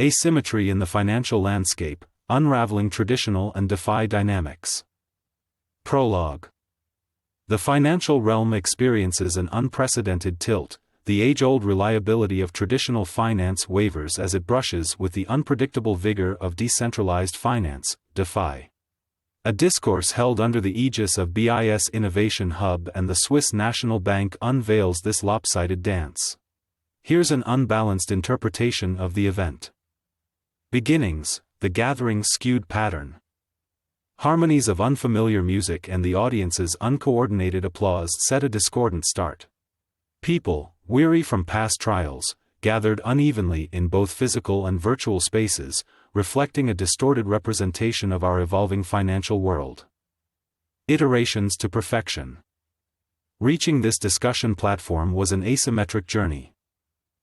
Asymmetry in the financial landscape, unraveling traditional and DeFi dynamics. Prologue. The financial realm experiences an unprecedented tilt. The age-old reliability of traditional finance wavers as it brushes with the unpredictable vigor of decentralized finance, DeFi. A discourse held under the aegis of BIS Innovation Hub and the Swiss National Bank unveils this lopsided dance. Here's an unbalanced interpretation of the event. Beginnings, the gathering's skewed pattern. Harmonies of unfamiliar music and the audience's uncoordinated applause set a discordant start. People, weary from past trials, gathered unevenly in both physical and virtual spaces, reflecting a distorted representation of our evolving financial world. Iterations to perfection. Reaching this discussion platform was an asymmetric journey.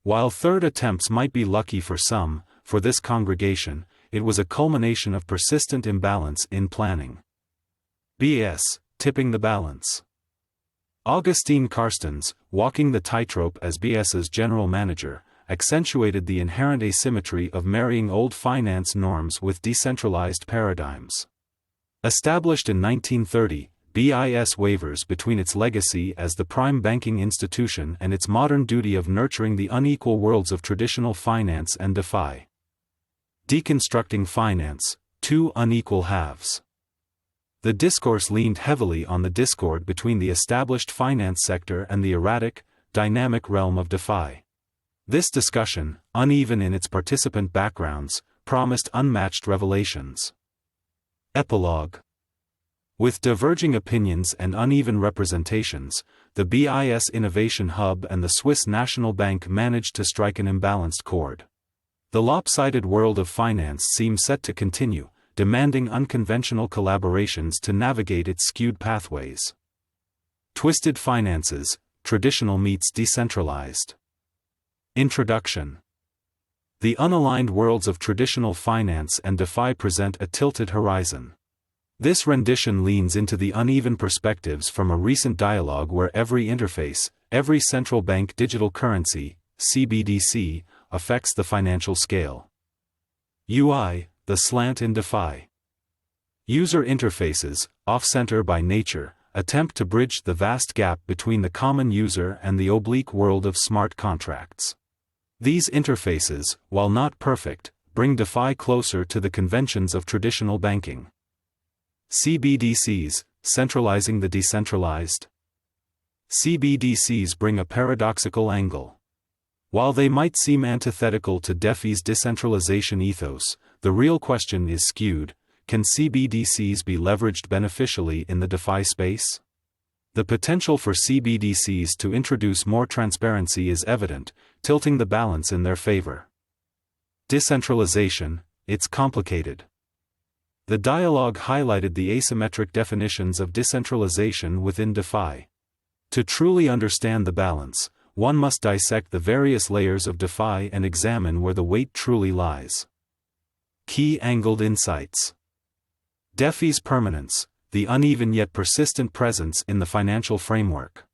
While third attempts might be lucky for some, for this congregation, it was a culmination of persistent imbalance in planning. BS, tipping the balance. Augustine Carstens, walking the tightrope as BS's general manager, accentuated the inherent asymmetry of marrying old finance norms with decentralized paradigms. Established in 1930, BIS wavers between its legacy as the prime banking institution and its modern duty of nurturing the unequal worlds of traditional finance and DeFi. Deconstructing finance, two unequal halves. The discourse leaned heavily on the discord between the established finance sector and the erratic, dynamic realm of DeFi. This discussion, uneven in its participant backgrounds, promised unmatched revelations. Epilogue. With diverging opinions and uneven representations, the BIS Innovation Hub and the Swiss National Bank managed to strike an imbalanced chord. The lopsided world of finance seems set to continue, demanding unconventional collaborations to navigate its skewed pathways. Twisted finances, traditional meets decentralized. Introduction. The unaligned worlds of traditional finance and DeFi present a tilted horizon. This rendition leans into the uneven perspectives from a recent dialogue where every interface, every central bank digital currency, CBDC, affects the financial scale. UI, the slant in DeFi. User interfaces, off-center by nature, attempt to bridge the vast gap between the common user and the oblique world of smart contracts. These interfaces, while not perfect, bring DeFi closer to the conventions of traditional banking. CBDCs, centralizing the decentralized. CBDCs bring a paradoxical angle. While they might seem antithetical to DeFi's decentralization ethos, the real question is skewed: can CBDCs be leveraged beneficially in the DeFi space? The potential for CBDCs to introduce more transparency is evident, tilting the balance in their favor. Decentralization, it's complicated. The dialogue highlighted the asymmetric definitions of decentralization within DeFi. To truly understand the balance, one must dissect the various layers of DeFi and examine where the weight truly lies. Key angled insights. DeFi's permanence, the uneven yet persistent presence in the financial framework.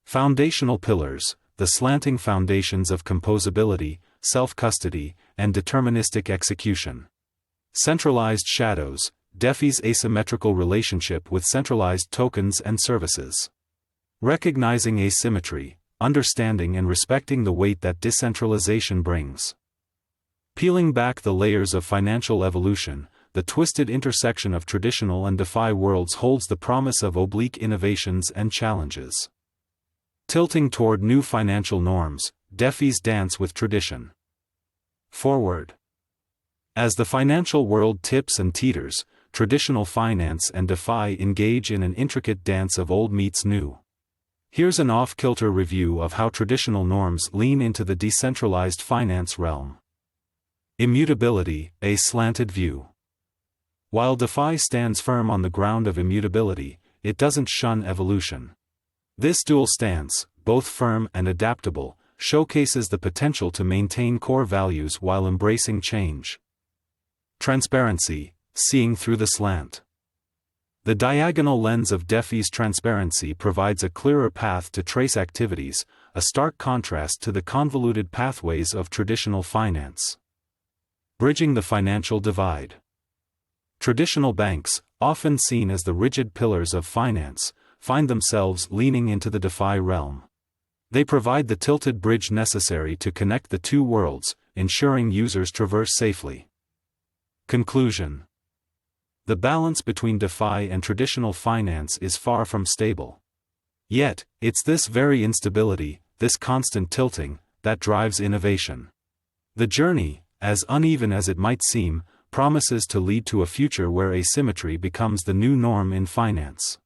Foundational pillars, the slanting foundations of composability, self-custody, and deterministic execution. Centralized shadows, DeFi's asymmetrical relationship with centralized tokens and services. Recognizing asymmetry, understanding and respecting the weight that decentralization brings. Peeling back the layers of financial evolution, the twisted intersection of traditional and DeFi worlds holds the promise of oblique innovations and challenges. Tilting toward new financial norms, DeFi's dance with tradition. Forward. As the financial world tips and teeters, traditional finance and DeFi engage in an intricate dance of old meets new. Here's an off-kilter review of how traditional norms lean into the decentralized finance realm. Immutability, a slanted view. While DeFi stands firm on the ground of immutability, it doesn't shun evolution. This dual stance, both firm and adaptable, showcases the potential to maintain core values while embracing change. Transparency, seeing through the slant. The diagonal lens of DeFi's transparency provides a clearer path to trace activities, a stark contrast to the convoluted pathways of traditional finance. Bridging the financial divide. Traditional banks, often seen as the rigid pillars of finance, find themselves leaning into the DeFi realm. They provide the tilted bridge necessary to connect the two worlds, ensuring users traverse safely. Conclusion. The balance between DeFi and traditional finance is far from stable. Yet, it's this very instability, this constant tilting, that drives innovation. The journey, as uneven as it might seem, promises to lead to a future where asymmetry becomes the new norm in finance.